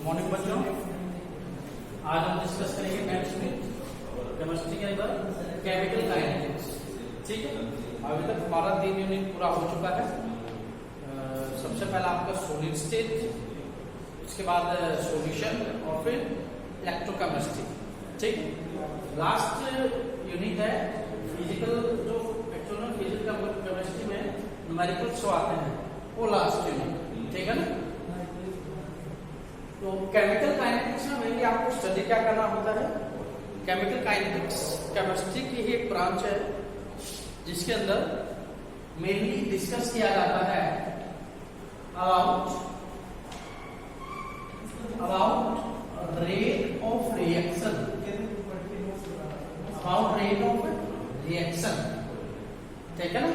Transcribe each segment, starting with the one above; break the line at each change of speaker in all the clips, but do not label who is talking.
Morning बच्चों, आज हम डिस्कस करेंगे केमिस्ट्री के अंदर केमिकल काइनेटिक्स। ठीक है, अभी तक हमारा 3 यूनिट पूरा हो चुका है। सबसे पहला आपका सॉलिड स्टेट, उसके बाद सॉल्यूशन और फिर इलेक्ट्रोकेमिस्ट्री। ठीक है, लास्ट यूनिट है फिजिकल, जो एक्चुअल में फिजिकल केमिस्ट्री में न्यूमेरिकल शो आते हैं, वो लास्ट यूनिट। ठीक है ना। तो केमिकल काइनेटिक्स में मेनली आपको स्टडी क्या करना होता है। केमिकल काइनेटिक्स केमिस्ट्री की ही एक ब्रांच है जिसके अंदर मेनली डिस्कस किया जाता है about rate of reaction, about rate of reaction. ठीक है ना।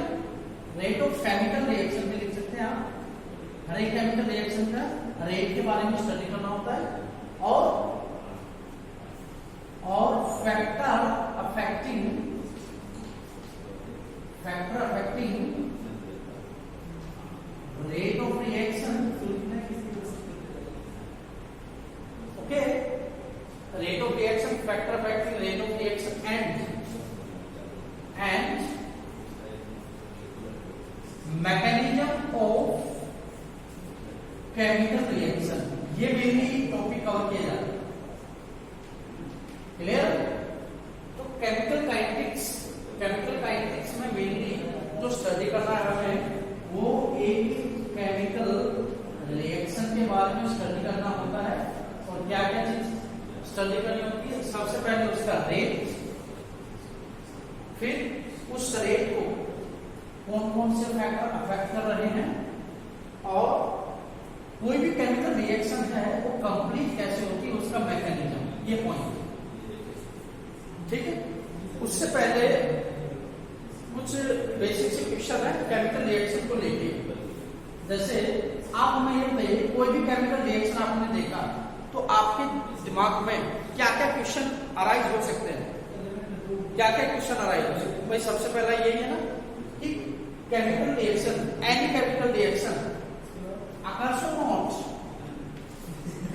रेट ऑफ केमिकल रिएक्शन भी लिख सकते हैं आप। हर एक केमिकल रिएक्शन का रेट के बारे में स्टडी करना होता है और factor affecting rate of reaction. Okay, rate of reaction, factor affecting rate of reaction and mechanism of chemical reaction, ये मेनली टॉपिक कवर किया जाता है। क्लियर। तो केमिकल काइनेटिक्स में मेनली जो स्टडी करना है हमें, वो एक केमिकल रिएक्शन के बारे में स्टडी करना होता है। और क्या क्या चीज स्टडी करनी होती है। सबसे पहले उसका रेट, फिर उस रेट को कौन कौन से फैक्टर अफेक्ट कर रहे हैं, और कोई भी केमिकल रिएक्शन है वो कंप्लीट कैसे होती है, उसका मैकेनिज्म, ये पॉइंट। ठीक है। उससे पहले कुछ बेसिक से क्वेश्चन है केमिकल रिएक्शन को लेके। जैसे आप हमें ये बताइए, कोई भी केमिकल रिएक्शन आपने देखा तो आपके दिमाग में क्या क्या क्वेश्चन अराइज हो सकते हैं, क्या क्या क्वेश्चन अराइज हो सकते हैं। भाई सबसे पहला यही है ना कि chemical reaction, any chemical reaction Akash not,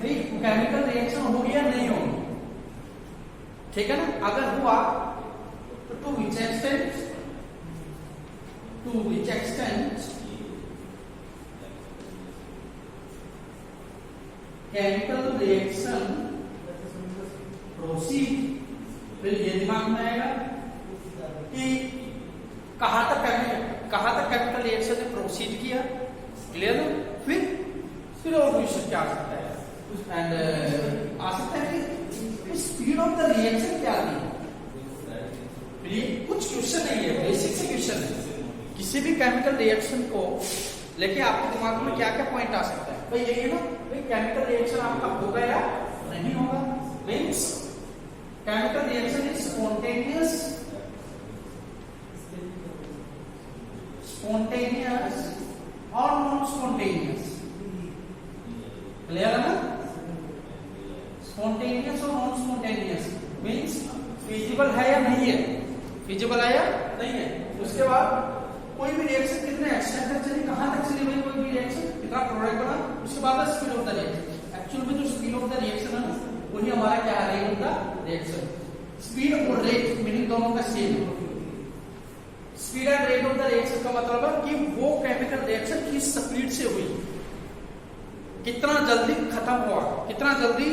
chemical reaction होगी या नहीं होगी। ठीक है ना। अगर हुआ तो to which extent chemical reaction proceed. फिर ये दिमाग में आएगा कि कहां तक केमिकल रिएक्शन ने प्रोसीड किया। क्लियर है। फिर और क्वेश्चन क्या आ सकता है, एंड आ सकता है कि स्पीड ऑफ द रिएक्शन क्या थी। कुछ क्वेश्चन नहीं है, बेसिक से क्वेश्चन है। किसी भी केमिकल रिएक्शन को लेके आपके दिमाग में क्या क्या पॉइंट आ सकता है। भाई यही है ना, भाई केमिकल रिएक्शन आपका होगा या नहीं होगा। Means chemical reaction is spontaneous और नॉन स्पॉन्टेनियस। क्लियर है ना। स्पॉन्टेनियस और नॉन स्पॉन्टेनियस मीन्स फिजिबल है या नहीं है, फिजिबल है या नहीं है। उसके बाद कोई भी रिएक्शन कितने एक्सटेंट तक चली, कहां तक चली भाई कोई भी रिएक्शन, कितना प्रोडक्ट बना, उसके बाद speed of the reaction. Actual में जो स्पीड ऑफ द रिएक्शन है ना, वही हमारा क्या है, rate of the reaction. Speed और रेट मीनिंग दोनों का सेम है। Speed and rate of the reaction का मतलब है कि वो केमिकल रिएक्शन किस स्पीड से हुई, कितना जल्दी खत्म हुआ, कितना जल्दी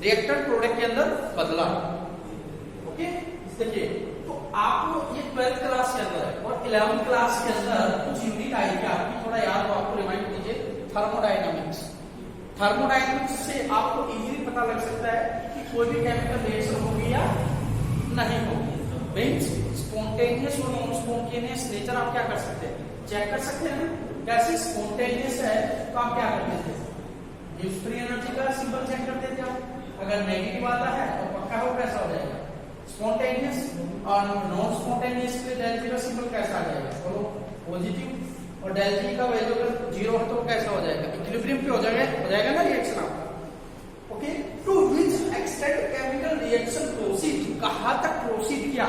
रिएक्टर प्रोडक्ट के अंदर बदला। ओके, देखिए तो आपको ये 12th क्लास के अंदर है और 11th क्लास के अंदर कुछ यूनिट आई थी आपकी, थोड़ा याद हो, आपको रिमाइंड कीजिए। थर्मोडायनामिक्स से आपको इजीली पता लग सकता है कि कोई भी केमिकल रिएक्शन होगी या नहीं होगी। मीन्स स्पॉन्टेनियस और नॉन स्पॉन्टेनियस नेचर आप क्या कर सकते हैं, चेक कर सकते हैं। कैसे स्पॉन्टेनियस है तो आप क्या करते थे, गिव्स फ्री एनर्जी का सिंबल चेक करते थे आप। अगर नेगेटिव आता है तो पक्का हो कैसा हो जाएगा स्पॉन्टेनियस, और नॉन स्पॉन्टेनियस के लिए डेल जी का सिंबल कैसा आ जाएगा, बोलो पॉजिटिव। और डेल जी का वैल्यू अगर 0 है तो कैसा हो जाएगा, इक्विलिब्रियम पे हो जाएगा ना रिएक्शन आपका। Okay, to which extent chemical reaction proceed, कहां तक प्रोसीड किया,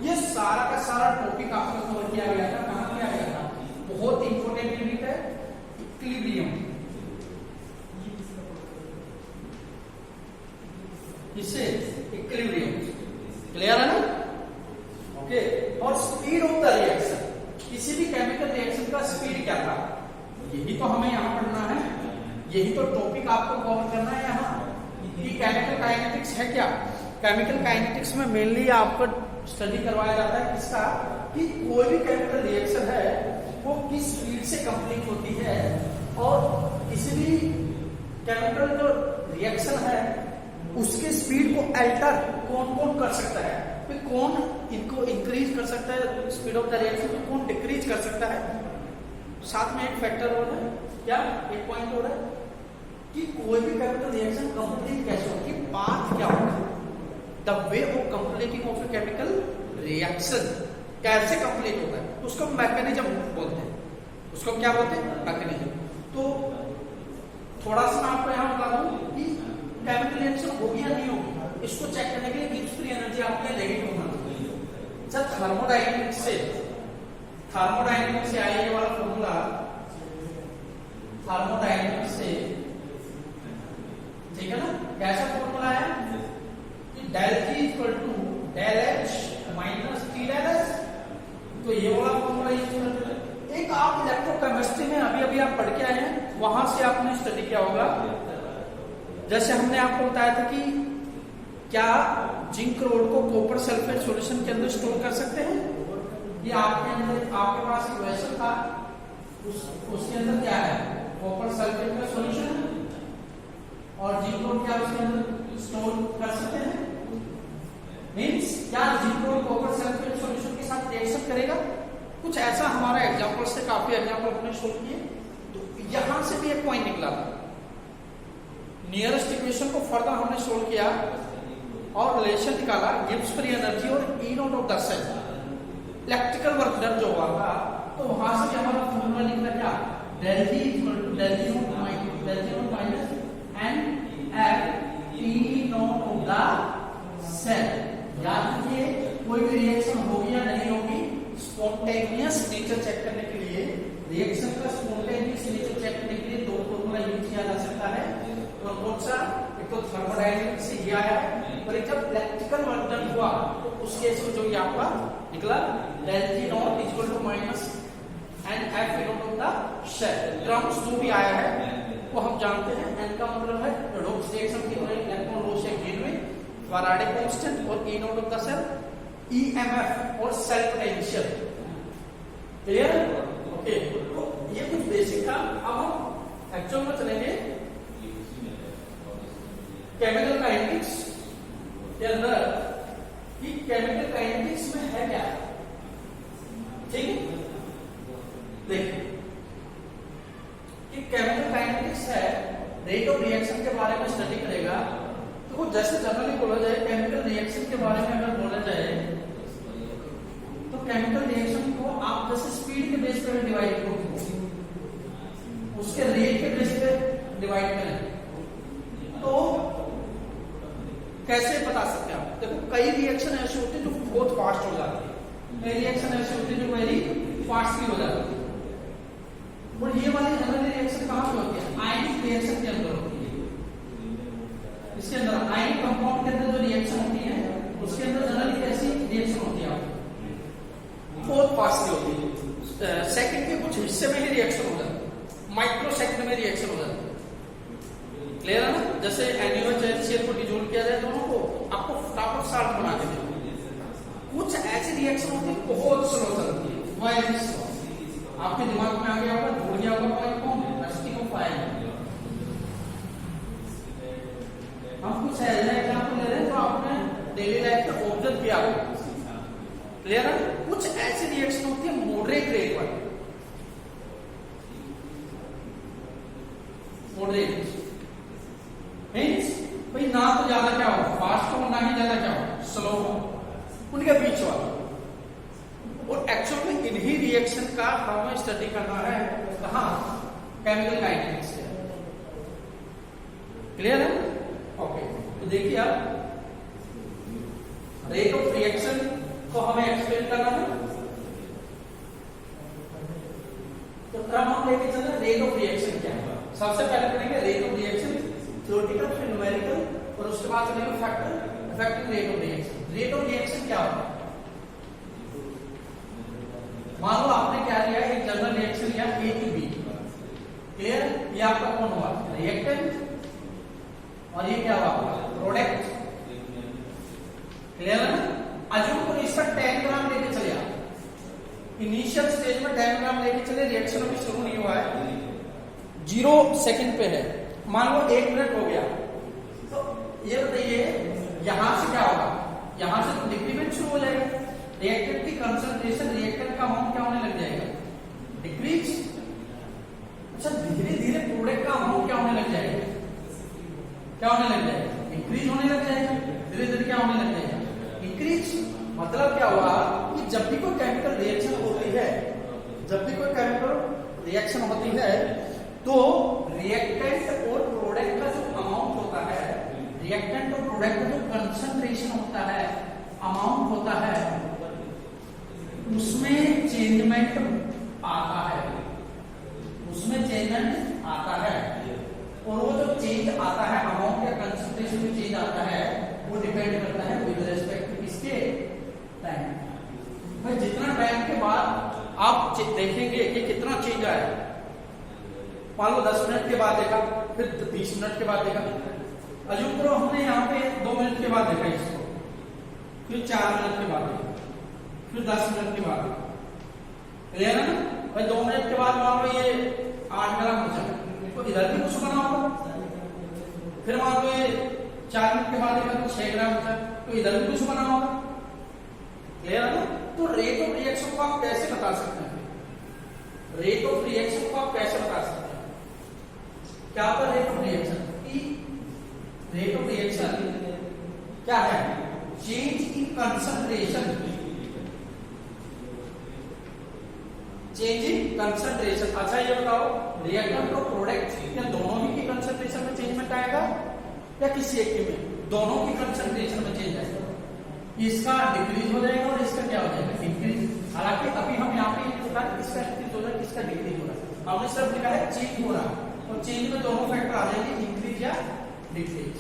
ये सारा का सारा टॉपिक आपको कवर किया गया था। कहां किया गया था, बहुत इंपॉर्टेंट यूनिट है इक्विलिब्रियम। किससे? इक्विलिब्रियम। क्लियर है ना? ओके। और स्पीड ऑफ द रिएक्शन, किसी भी केमिकल रिएक्शन का स्पीड क्या था, यही तो हमें यहाँ पढ़ना है, यही तो टॉपिक आपको कवर करना है यहाँ कि केमिकल काइनेटिक्स है क्या। केमिकल काइनेटिक्स में मेनली आपको स्टडी करवाया जाता है किसका, कि कोई भी केमिकल रिएक्शन है वो किस स्पीड से कंप्लीट होती है, और किसी भी केमिकल जो रिएक्शन है उसके स्पीड को अल्टर कौन कौन कर सकता है, फिर कौन इनको इंक्रीज कर सकता है स्पीड ऑफ द रिएक्शन, तो कौन डिक्रीज कर सकता है। साथ में एक फैक्टर और है क्या, एक पॉइंट और है कि कोई भी केमिकल रिएक्शन कंप्लीट कैसे होगी, पाथ क्या होगा, the way of completing of a chemical reaction कैसे कंप्लीट होता है, उसको मैकेनिज्म बोलते हैं। उसको क्या बोलते हैं? मैकेनिज्म। तो थोड़ा सा मैं आपको यहाँ बता दूं कि केमिकल रिएक्शन होगी या नहीं होगी, इसको चेक करने के लिए गिब्स फ्री एनर्जी आपके नेगेटिव होना चाहिए। जब थर्मोडायनेमिक्स से आया ये वाला फॉर्मूला, थर्मोडायनेमिक्स से, ठीक है ना, कैसा फॉर्मूला है कि del G equal to del H minus T del S, तो ये वाला फॉर्मूला यूज करते हैं। एक आप इलेक्ट्रोकेमिस्ट्री में अभी आप पढ़ के आए हैं, वहां से आपने स्टडी किया होगा। जैसे हमने आपको बताया था कि क्या जिंक रोड को कॉपर सल्फेट सॉल्यूशन के अंदर स्टोर कर सकते हैं, ये आपके पास एक वेसल था, उसके अंदर क्या है, कॉपर सल्फेट का सॉल्यूशन है, और जिंक रोड क्या उसके अंदर स्टोर कर सकते हैं। मींस क्या zinc road copper sulphate solution के साथ रिएक्शन करेगा, कुछ ऐसा हमारा एग्जांपल से काफी एग्जांपल अपने सोल्व किए। तो यहां से भी एक पॉइंट निकला था, नियरेस्ट इक्वेशन को फर्दर हमने सोल्व किया और रिलेशन निकाला गिब्स फ्री एनर्जी और E not of the cell, electrical work done जो हुआ था, तो वहां से भी हमारा फॉर्मूला निकला क्या, del G equal to del G not minus n F E not of the cell. याद रखिए कोई भी रिएक्शन होगी या नहीं होगी, स्पॉन्टेनियस नेचर चेक करने के लिए, रिएक्शन का स्पॉन्टेनियस नेचर चेक करने के लिए दो फॉर्मूला यूज किया जा सकता है। और कौन सा, एक तो थर्मोडायनेमिक्स से ये आया, और एक जब इलेक्ट्रिकल वर्क डन हुआ तो उस केस में जो ये आपका निकला del G not equal to minus n F E not of the cell. Terms जो भी आया है वो हम जानते हैं। एन का मतलब है रेडॉक्स रिएक्शन की इलेक्ट्रॉन लो से गेन में, फैराडे कांस्टेंट, और E not of the cell EMF और सेल पोटेंशियल। क्लियर? ओके, तो ये कुछ बेसिक था। अब हम एक्चुअल में चलेंगे केमिकल काइनेटिक्स के अंदर कि केमिकल काइनेटिक्स में है क्या। ठीक है, देखिए कि केमिकल काइनेटिक्स है रेट ऑफ रिएक्शन के बारे में स्टडी करेगा। तो जैसे जनरली बोला जाए केमिकल रिएक्शन के बारे में अगर बोला जाए तो केमिकल रिएक्शन को आप जैसे स्पीड के बेस पे डिवाइड करो, उसके रेट के बेस पे डिवाइड करें, तो कैसे बता सकते हैं आप। देखो कई रिएक्शन ऐसे होते हैं जो बहुत फास्ट हो जाते हैं, कई रिएक्शन ऐसे होते हैं जो वेरी फास्टली हो जाते हैं। और ये वाली जनरली रिएक्शन कहां पे होती है, आयनिक रिएक्शन के अंदर होती है। इसके अंदर आयनिक कंपाउंड के अंदर जो रिएक्शन होती है उसके अंदर जनरली कैसी रिएक्शन होती है, बहुत फास्टली होती है। सेकंड के कुछ हिस्से में ही रिएक्शन हो जाती है, माइक्रो सेकंड में रिएक्शन हो जाती है। क्लियर है ना? जैसे NaOH HCl को डिसॉल्व किया जाए दोनों को, आपको फटाफट साल्ट बना के देते। कुछ ऐसी रिएक्शन होती है बहुत स्लो चलती है, वेरी स्लो। आपके दिमाग में आ गया होगा, जुड़ गया होगा पॉइंट कौन, रस्टिंग ऑफ आयन। हम कुछ ऐसा एग्जांपल ले रहे हैं जो आपने डेली लाइफ में ऑब्जर्व किया होगा। क्लियर है? कुछ ऐसी रिएक्शन होती है मॉडरेट रेट वाली, मॉडरेट मींस भाई ना तो ज्यादा क्या हो फास्ट हो, ना ही ज्यादा क्या हो स्लो हो, उनके बीच वाला। और एक्चुअल में इन्हीं रिएक्शन का हमें स्टडी करना है कहां, केमिकल काइनेटिक्स से। क्लियर है? ओके, तो देखिए आप रेट ऑफ रिएक्शन को हमें एक्सप्लेन करना है। तो क्रम हम लेके चले, रेट ऑफ रिएक्शन क्या है। सबसे पहले पढ़ेंगे रेट ऑफ रिएक्शन, थ्योरेटिकल फिर न्यूमेरिकल, और उसके बाद value factor effective rate of reaction. Rate of reaction क्या होता है? मान लो आपने क्या लिया, एक जनरल रिएक्शन लिया A to B, क्लियर? ये आपका कौन हुआ? रिएक्टेंट, और ये क्या हुआ आपका? प्रोडक्ट, क्लियर है ना? अज्यूम करो इसका 10 ग्राम लेके चले आप, इनिशियल स्टेज में 10 ग्राम लेके चले, रिएक्शन अभी शुरू नहीं हुआ है, 0 सेकंड पे है, मान लो 1 मिनट हो गया, तो ये बताइए यहां से क्या होगा? यहां से तो डिक्रीमेंट शुरू हो जाएगा, रिएक्टेंट की कंसंट्रेशन, रिएक्टेंट का अमाउंट क्या होने लग जाएगा? डिक्रीज। अच्छा, धीरे धीरे प्रोडक्ट का अमाउंट क्या होने लग जाएगा? क्या होने लग जाएगा? इंक्रीज होने लग जाएगा, धीरे धीरे क्या होने लग जाएगा? इंक्रीज। मतलब क्या हुआ कि जब भी कोई केमिकल रिएक्शन होती है, जब भी कोई केमिकल रिएक्शन होती है, तो रिएक्टेंट और प्रोडक्ट का जो अमाउंट होता है, रिएक्टेंट और प्रोडक्ट का जो कंसंट्रेशन होता है, अमाउंट होता है, उसमें चेंजमेंट आता है, उसमें चेंजमेंट आता है, और वो जो चेंज आता है, अमाउंट या कंसंट्रेशन में चेंज आता है, वो डिपेंड करता है विद रिस्पेक्ट टू किसके? टाइम। भाई जितना टाइम के बाद आप देखेंगे कि कितना चेंज आया, मान लो 10 मिनट के बाद देखा, फिर 20 मिनट के बाद देखा, अज्यूम करो हमने यहाँ पे 2 मिनट के बाद देखा इसको, फिर 4 मिनट के बाद देखा, फिर 10 मिनट के बाद, क्लियर है ना? भाई 2 मिनट के बाद मान लो ये 8 ग्राम बचा, तो इधर भी कुछ बना होगा, फिर मान लो ये 4 मिनट के बाद देखा तो 6 ग्राम बचा, तो इधर भी कुछ बना होगा, क्लियर है ना? तो रेट ऑफ रिएक्शन को आप कैसे बता सकते हैं? रेट ऑफ रिएक्शन को आप कैसे बता सकते हैं? क्या होता है rate of reaction? Rate of reaction क्या है? Change in concentration, change in concentration. अच्छा ये बताओ, रिएक्टेंट और प्रोडक्ट या दोनों ही की कंसंट्रेशन में चेंजमेंट आएगा या किसी एक के में? दोनों की कंसंट्रेशन में चेंज आएगा, इसका डिक्रीज हो जाएगा और इसका क्या हो जाएगा? इंक्रीज। हालांकि अभी हम यहाँ पे ये बता किसका इंक्रीज हो रहा है, किसका डिक्रीज हो रहा है, हमने सिर्फ लिखा है चेंज हो रहा है, और चेंज में दोनों फैक्टर आ जाएंगे, इंक्रीज या डिक्रीज,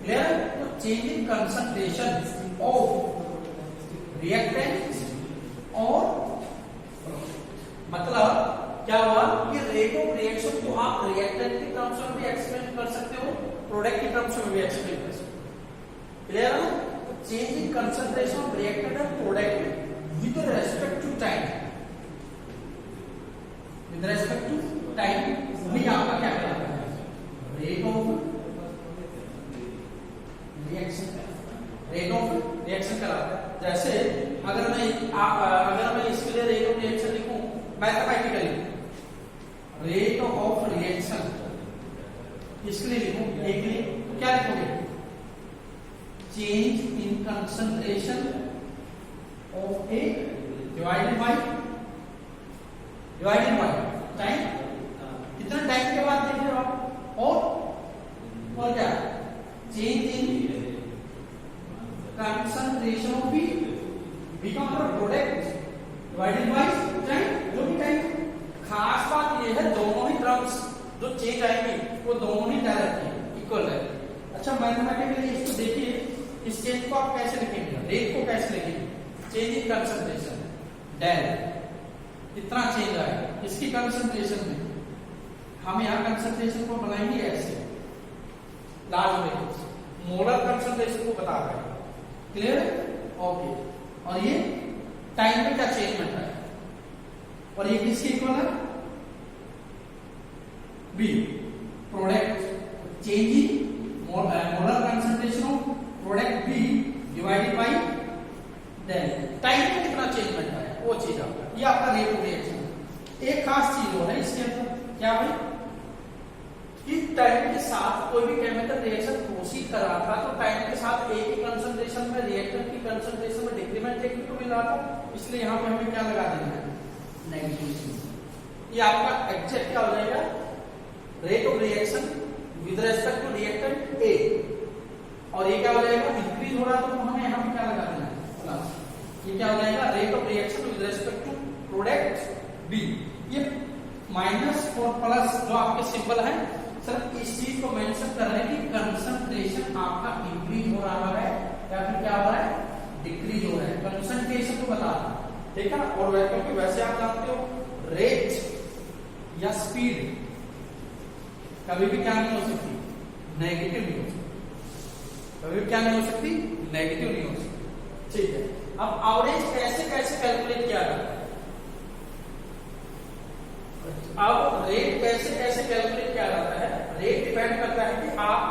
क्लियर? तो change in concentration of reactant और मतलब क्या हुआ कि रेट ऑफ रिएक्शन को आप रिएक्टेंट की टर्म्स में भी एक्सप्लेन कर सकते हो, प्रोडक्ट की टर्म्स में भी एक्सप्लेन कर सकते हो, क्लियर है? Change in concentration of reactant and product with respect to time, with respect to time, वही आपका क्या कहलाता है? Rate of reaction, rate of reaction कहलाता है। जैसे अगर मैं इसके लिए रेट ऑफ रिएक्शन लिखूं मैथमेटिकली, रेट ऑफ रिएक्शन इसके लिए लिखूं एक लिए, तो क्या लिखोगे? Change in concentration of A divided by time, कितना टाइम के बाद देख रहे हो आप, और क्या? Change in concentration of B का मतलब प्रोडक्ट डिवाइडेड बाय टाइम, जो भी टाइम। खास बात ये है दोनों ही टर्म्स जो चेंज आएंगे वो दोनों ही डायरेक्ट है, इक्वल है। अच्छा मैथमेटिकली इसको देखिए, इस चेंज को आप कैसे लिखेंगे, रेट को कैसे लिखेंगे? चेंज इन कंसंट्रेशन डेल, कितना चेंज आएगा इसकी कंसंट्रेशन में, हम यहाँ कंसंट्रेशन को बनाएंगे ऐसे लार्ज ब्रैकेट, मोलर कंसंट्रेशन को बता रहे हैं, क्लियर? ओके, और ये टाइम पे क्या चेंजमेंट है, और ये किसके इक्वल है? B, product change in molar concentration of product B divided by del, time पे कितना चेंजमेंट है वो चीज आपका, ये आपका रेट ऑफ रिएक्शन। एक खास चीज हो है इसके अंदर, क्या भाई? कि टाइम के साथ कोई भी केमिकल रिएक्शन प्रोसीड कर रहा था तो टाइम के साथ एक ही कंसंट्रेशन में रिएक्टेंट की कंसंट्रेशन में डिक्रीमेंट देखने को मिल रहा था, इसलिए यहाँ पे हमें क्या लगा देना है? नेगेटिव। ये आपका एग्जैक्ट क्या हो जाएगा? Rate of reaction with respect to reactant A, और ये क्या हो जाएगा? इंक्रीज हो रहा है तो हमें यहाँ पे क्या लगा देना है? प्लस। ये क्या हो जाएगा? Rate of reaction with respect to product B. ये माइनस और प्लस जो आपके सिंबल है, सर इस चीज को मेंशन कर रहे हैं कि कंसंट्रेशन ठीक है ना। और क्योंकि वैसे आप जानते हो रेट या स्पीड कभी भी क्या नहीं हो सकती, नेगेटिव नहीं हो सकती, कभी भी क्या नहीं हो सकती, नेगेटिव नहीं हो सकती। ठीक है, अब एवरेज कैसे कैसे कैलकुलेट किया जाता है, अब रेट कैसे कैसे कैलकुलेट किया जाता है, रेट डिपेंड करता है कि आप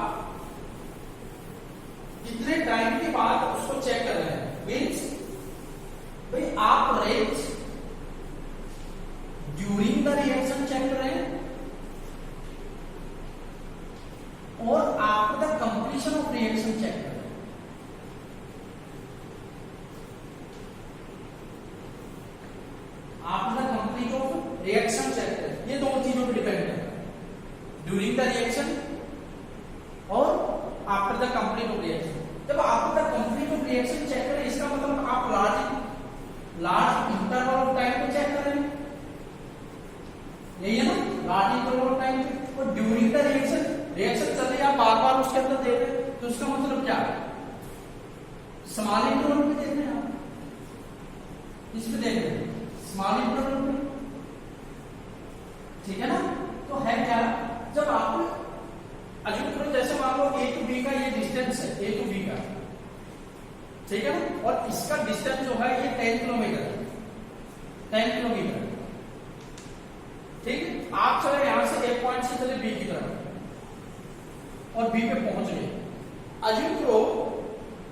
कितने टाइम के बाद उसको चेक कर रहे हैं। मीन्स भाई आप rate during the reaction check कर रहे हैं और after the completion of reaction check कर रहे हैं। After the complete of reaction check कर रहे हैं, ये दोनों चीजों पर डिपेंड है, ड्यूरिंग द रिएक्शन और after the complete of reaction. जब after the complete of reaction check करें, इसका मतलब आप लार्ज इंटरवल ऑफ टाइम पे चेक कर रहे हैं, यही है ना, लार्ज इंटरवल ऑफ टाइम पे। और ड्यूरिंग द रिएक्शन चल रही है, आप बार बार उसके अंदर देख रहे हैं, तो उसका मतलब क्या है, स्मॉल इंटरवल पे देख रहे हैं आप, इस पे देख रहे हैं स्मॉल इंटरवल पे, ठीक है ना। तो है क्या, जब आप अज्यूम करो जैसे मान लो A टू B का ये डिस्टेंस है, A टू B का, ठीक है ना, और इसका डिस्टेंस जो है ये 10 किलोमीटर है, 10 किलोमीटर, ठीक है। आप चले यहां से एक पॉइंट से चले B की तरफ और B पे पहुंच गए। अज्यूम करो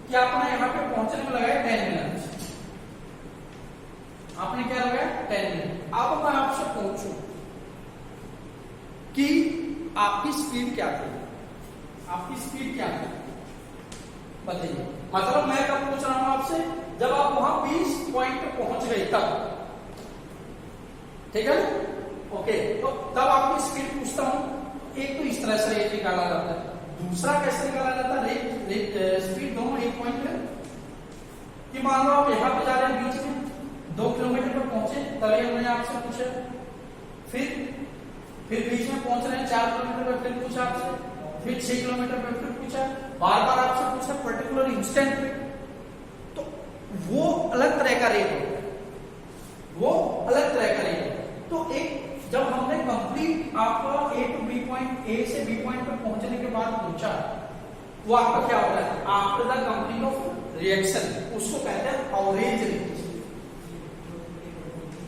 कि आपने यहां पे पहुंचने में लगाया 10 मिनट, आपने क्या लगाया 10 मिनट। अब मैं आपसे पूछूं कि आपकी स्पीड क्या थी, आपकी स्पीड क्या थी बताइए। मतलब मैं कब पूछ रहा हूं आपसे, जब आप वहां 20 पॉइंट पे पहुंच गए तब, ठीक है ना। ओके, तो तब आपकी स्पीड पूछता हूं। एक तो इस तरह से रेट निकाला जाता है, दूसरा कैसे निकाला जाता है, रेट स्पीड दोनों एक पॉइंट पे, कि मान लो आप यहां पे जा रहे हैं, बीच में 2 किलोमीटर पर पहुंचे, तभी हमने आपसे पूछा, फिर बीच में पहुंच रहे हैं 4 किलोमीटर पे, फिर पूछा आपसे, फिर 6 किलोमीटर पे फिर पूछा, बार बार आपसे पूछा पर्टिकुलर इंस्टेंट पे, तो वो अलग तरह का रेट होता है, वो अलग तरह का रेट होता है। तो एक जब हमने कंप्लीट आपका A to B point, A से B पॉइंट पे पहुंचने के बाद पूछा, वो आपका क्या होता है, after the complete of reaction, उसको कहते हैं एवरेज रेट।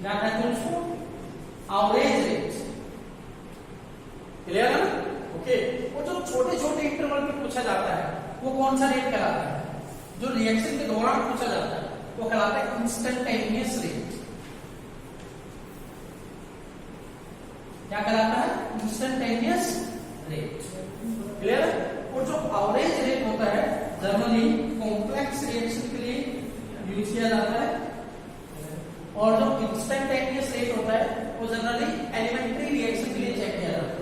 क्या कहते हैं उसको, एवरेज रेट, क्लियर है ना। ओके, वो जो छोटे छोटे इंटरवल पे पूछा जाता है वो कौन सा रेट कहलाता है, जो रिएक्शन के दौरान पूछा जाता है वो कहलाता है इंस्टेंटेनियस रेट। क्या कहलाता है, इंस्टेंटेनियस रेट, क्लियर है। और जो एवरेज रेट होता है जनरली कॉम्प्लेक्स रिएक्शन के लिए यूज किया जाता है, और जो इंस्टेंटेनियस रेट होता है वो जनरली एलिमेंट्री रिएक्शन के लिए चेक किया जाता है।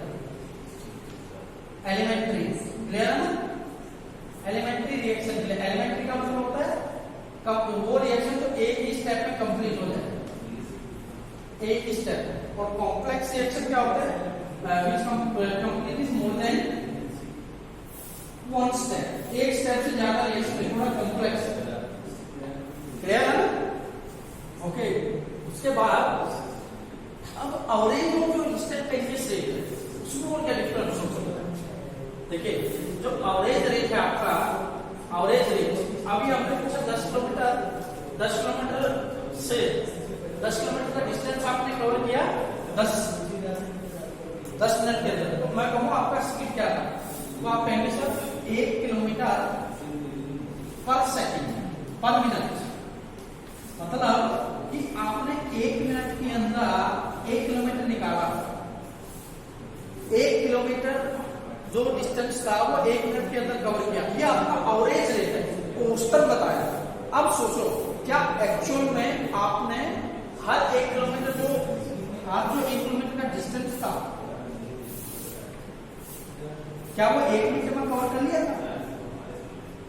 एलिमेंट्री, क्लियर है ना, एलिमेंट्री रिएक्शन के लिए, एलिमेंट्री का मतलब होता है कब वो रिएक्शन जो एक ही स्टेप में कंप्लीट हो जाए, एक ही स्टेप। और कॉम्प्लेक्स रिएक्शन क्या होता है, which complete is more than one step, एक स्टेप से ज्यादा रिएक्शन थोड़ा कॉम्प्लेक्स, क्लियर है ना। ओके, उसके बाद अब एवरेज जो इंस्टेंटेनियस रेट है उसमें और क्या डिफरेंस हो सकता है। देखिए, जो एवरेज रेट है आपका, एवरेज रेट अभी हमने पूछा 10 किलोमीटर से 10 किलोमीटर का डिस्टेंस आपने कवर किया 10 मिनट के अंदर, तो मैं कहूँ आपका स्पीड क्या था, तो आप कहेंगे सर 1 किलोमीटर पर सेकंड पर मिनट, मतलब कि आपने 1 मिनट के अंदर 1 किलोमीटर निकाला, 1 किलोमीटर जो डिस्टेंस था वो 1 मिनट के अंदर कवर किया, ये आपका एवरेज रेट है, औसतन बताया। अब सोचो क्या एक्चुअल में आपने हर 1 किलोमीटर जो 1 किलोमीटर का डिस्टेंस था क्या वो 1 मिनट में कवर कर लिया था,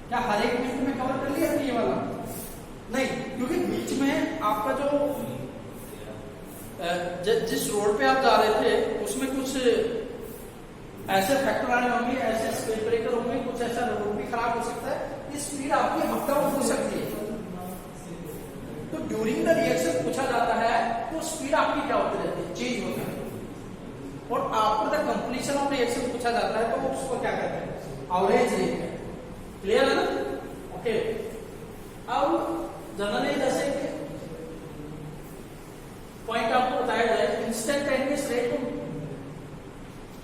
क्या हर 1 मिनट में कवर कर लिया था ये वाला, नहीं, क्योंकि बीच में आपका जो जिस रोड पे आप जा रहे थे उसमें कुछ ऐसे फैक्टर आने होंगे, ऐसे स्पीड ब्रेकर होंगे, कुछ ऐसा रोड भी खराब हो सकता है, स्पीड आपकी अप डाउन हो सकती है। तो ड्यूरिंग द रिएक्शन पूछा जाता है तो स्पीड आपकी क्या होती रहती है, चेंज होती है। और after the completion of reaction पूछा जाता है तो उसको क्या कहते हैं, एवरेज रेट है। क्लियर है ना? ओके। अब जनरली जैसे पॉइंट आपको बताया जाए, इंस्टेंटेनियस रेट को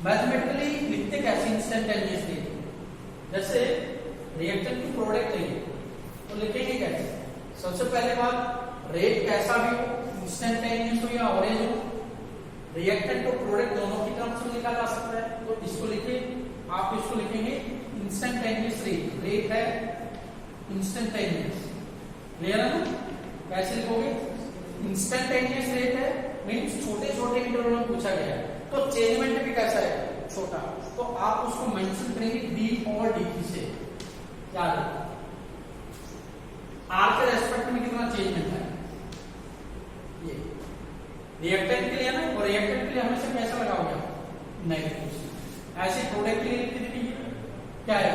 मैथमेटिकली लिखते कैसे इंस्टेंटेनियस रेट, जैसे रिएक्टेंट की प्रोडक्ट लेंगे तो लिखेंगे कैसे? सबसे पहले बात, रेट कैसा भी हो, इंस्टेंटेनियस हो या एवरेज हो, रिएक्टेंट और प्रोडक्ट दोनों की टर्म्स में लिखा जा सकता है। तो इसको लिखिए, आप इसको लिखेंगे इंस्टेंटेनियस रेट, रेट है इंस्टेंटेनियस। क्लियर है ना? कैसे लिखोगे? इंस्टेंटेनियस रेट है मींस छोटे छोटे इंटरवल में पूछा गया है, तो चेंजमेंट भी कैसा है, छोटा। तो आप उसको मेंशन करेंगे डी और डी से। याद रखो आर के रेस्पेक्ट में कितना चेंजमेंट है, ये रिएक्टेंट के लिए ना, और रिएक्टेंट के लिए हमेशा कैसा लगाओगे, नेगेटिव। ऐसे प्रोडक्ट के लिए लिख दीजिए क्या है,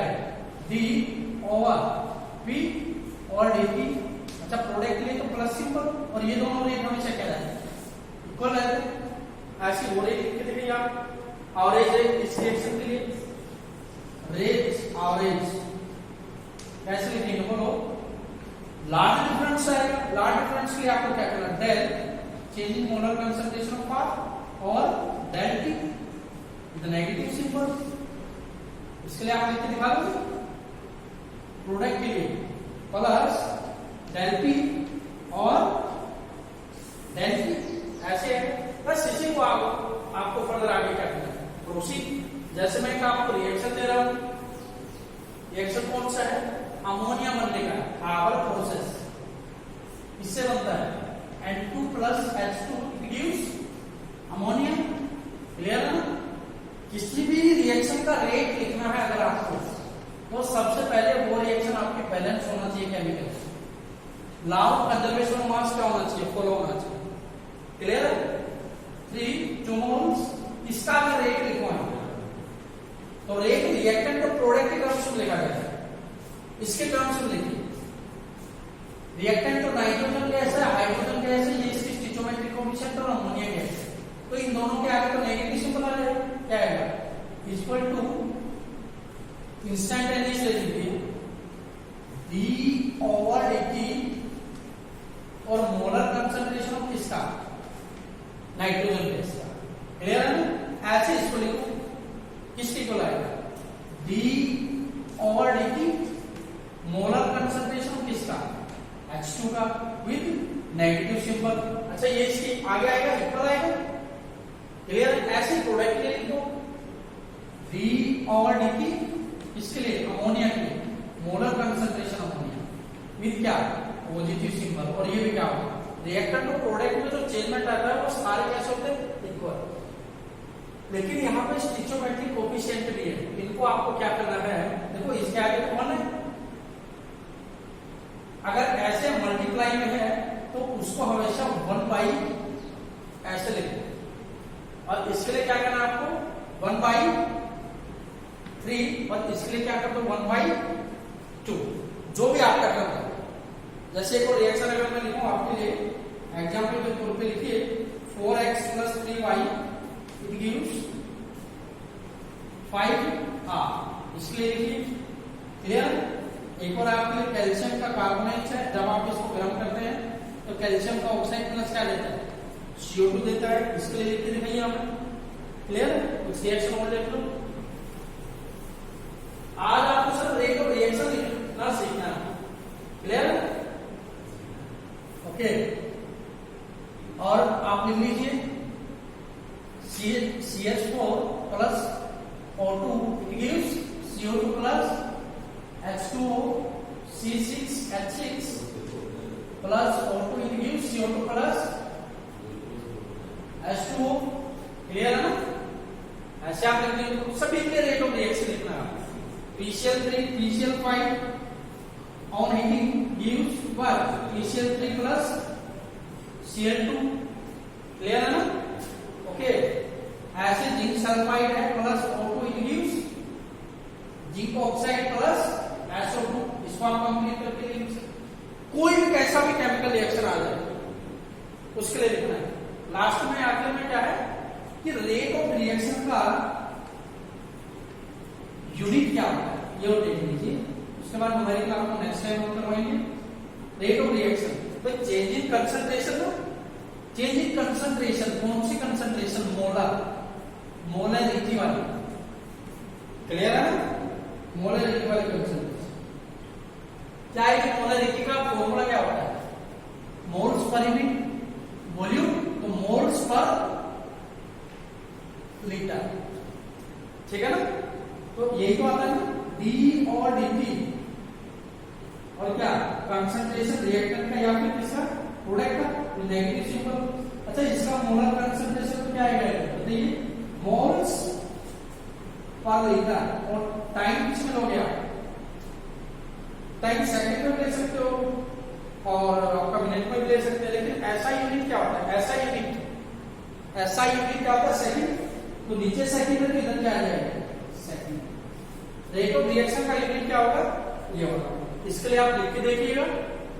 डी ओवर पी और डी पी। अच्छा, प्रोडक्ट के लिए तो प्लस सिंबल, और ये दोनों रेट हमेशा क्या है, इक्वल रहते हैं। ऐसी हो रेट लिख के देखिए आप, एवरेज रेट इस रिएक्शन के लिए, रेट एवरेज कैसे लिखेंगे बोलो, लार्ज डिफरेंस आएगा। लार्ज डिफरेंस के लिए आपको क्या करना, del change in molar concentration of R और del T with negative symbol. इसके लिए आप लिख के दिखा दो, प्रोडक्ट के लिए प्लस डेल पी और डेल टी, ऐसे है। बस इसी को आपको फर्दर आगे क्या करना है, प्रोसीड। जैसे मैं आपको रिएक्शन दे रहा हूं, रिएक्शन कौन सा है, अमोनिया बनने का पावर प्रोसेस, इससे बनता है N2 plus H2 gives ammonia. Clear है ना? किसी भी रिएक्शन का रेट लिखना है अगर आपको, तो सबसे पहले वो रिएक्शन आपके बैलेंस होना चाहिए chemical. Law of conservation of mass क्या होना चाहिए, फॉलो होना चाहिए। क्लियर है? 3 मोल्स, इसका अगर रेट लिखो तो रेट रिएक्टेंट और प्रोडक्ट के टर्म्स में लिखा गया है, इसके टर्म्स में लिखिए। रिएक्टेंट तो नाइट्रोजन गैस है, हाइड्रोजन गैस है, ये इसकी स्टिचोमेट्रिक कोएफिशिएंट और अमोनिया गैस है, तो इन दोनों के आगे तो नेगेटिव सिंबल आ जाएगा। क्या आएगा, इक्वल टू इंस्टेंटेनियस लिखिए डी ओवर डी और मोलर कंसंट्रेशन ऑफ किसका, नाइट्रोजन गैस का। क्लियर है ना? ऐसे इसको लिखो, किसके को लाएगा, D over D molar concentration किसका, H2 का विद नेगेटिव सिंबल। अच्छा, ये इसके आगे आएगा, इक्वल आएगा। क्लियर? ऐसे प्रोडक्ट के लिए लिखो डी और डी इसके लिए अमोनिया के लिए मोलर कंसंट्रेशन अमोनिया विद क्या, पॉजिटिव सिंबल। और ये भी क्या होगा, रिएक्टेंट और प्रोडक्ट में जो चेंजमेंट आता है वो सारे कैसे होते हैं, इक्वल। लेकिन यहाँ पे स्टिचोमेट्रिक कोएफिशिएंट भी है, इनको आपको क्या करना है, देखो इसके आगे कौन है, अगर ऐसे मल्टीप्लाई में है तो उसको हमेशा 1 बाई ऐसे लिखो, और इसके लिए क्या करना है आपको 1 बाई 3, और इसके लिए क्या करते हो 1 बाई 2, जो भी आपका करना है। जैसे एक और रिएक्शन अगर मैं लिखूं आपके लिए एग्जांपल के तौर पे लिखिए 4x + 3y it gives 5r, इसके लिए लिखिए। क्लियर? एक और आपके लिए कैल्शियम का कार्बोनेट है, जब आप इसको गर्म करते हैं तो कैल्शियम का ऑक्साइड प्लस क्या देता है, CO2 देता है, इसके लिए लिखते दिखाइए हमें। क्लियर? कुछ रिएक्शन और देख लो। आज आपको सर रेट ऑफ रिएक्शन लिखना सीखना है। क्लियर? ओके, और आप लिख लीजिए CH4 plus O2 it gives CO2 plus H2O C6H6 plus O2 it gives CO2 plus H2O। Clear है ना? ऐसे आप लिख लीजिए, सभी के रेट ऑफ रिएक्शन लिखना है। PCl3 PCl5 on heating gives what, PCl3 plus Cl2। Clear है ना? ओके, ऐसे जिंक सल्फाइड है plus O2 it gives zinc oxide plus SO2, इसको आप कंप्लीट करके लिख सकते। कोई भी कैसा भी केमिकल रिएक्शन आ जाए उसके लिए लिखना है। लास्ट में आखिर में क्या है कि रेट ऑफ रिएक्शन का यूनिट क्या होता है ये और देख लीजिए। उसके बाद न्यूमेरिकल आपको नेक्स्ट टाइम हम करवाएंगे। रेट ऑफ रिएक्शन तो चेंज इन कंसंट्रेशन ना, चेंज इन कंसंट्रेशन कौन सी कंसंट्रेशन, मोलरिटी वाली, क्लियर है ना, मोलरिटी वाली कंसंट्रेशन। क्या है मोलरिटी का फॉर्मूला क्या होता है, मोल्स पर यूनिट वॉल्यूम, तो मोल्स पर लीटर, ठीक है ना। तो यही तो आता है ना डी और dt, और क्या कंसंट्रेशन रिएक्टेंट का या फिर किसका, प्रोडक्ट का, नेगेटिव सिंबल। अच्छा इसका मोलर कंसंट्रेशन तो क्या आएगा बताइए, मोल्स पर लीटर, और टाइम किसमें हो गया, टाइम सेकंड में ले सकते हो और आपका मिनट में भी ले सकते हैं, लेकिन ऐसा यूनिट क्या होता है, ऐसा यूनिट क्या होता है सेकंड, तो नीचे सेकंड है तो इधर क्या आ जाएगा सेकंड। रेट ऑफ रिएक्शन का यूनिट क्या होगा, ये होगा। इसके लिए आप लिख के देखिएगा,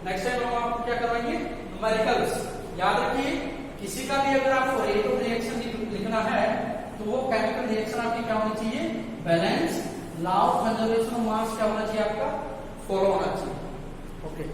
नेक्स्ट टाइम हम आपको क्या करवाएंगे न्यूमेरिकल्स। याद रखिए किसी का भी अगर आपको रेट ऑफ रिएक्शन लिखना है तो वो केमिकल रिएक्शन आपकी क्या होनी चाहिए, balance, law of conservation of mass क्या होना चाहिए आपका, फॉलो होना चाहिए। ओके।